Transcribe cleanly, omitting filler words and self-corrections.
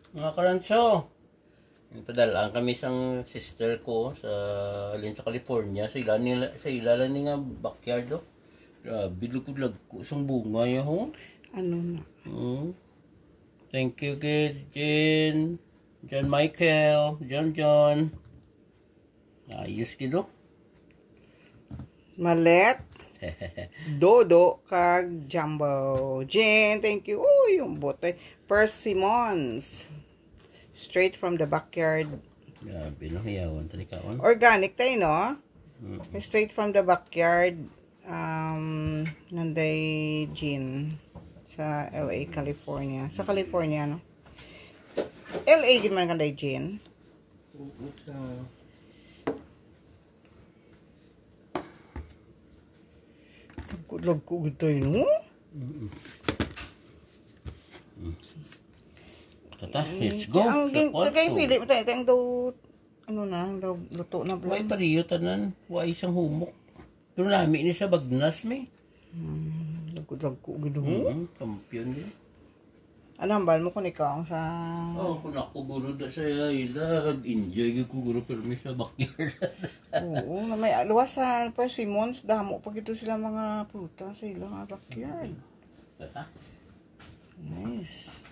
Mga karanso, padalaan kami sang sister ko sa alin sa California sa ilalan ni nga backyard do. Grabe lugod ko sang bunga ya ho. Ano na? Thank you kid John Michael, John. Ayos kido. Malet, Dodo, kag Jumbo. Jen, thank you. Oh, yung bote. Persimmons. Straight from the backyard. Grabe no, hiyawan talikaon. Organic tayo, no? Straight from the backyard. Nanday Jean. Sa LA, California. Sa California, no? LA, din man kanday Jean. Lag ko gito yun, no? Tata, let's go. Ang kaya pili mo tayo. Ang daw, ano na, daw luto na Way pariyo tanan, way isang humok. Pero nami ni sa bagnas me. Lag ko gito. Kampiyon din. Ano hambal mo kung ikaw sa... Kung ako guro da sa ilag, enjoy ko guro pero may sa backyard. Oo, may luwas sa persimmons, damo pag ito sila mga prutas sa ilang backyard. Nice.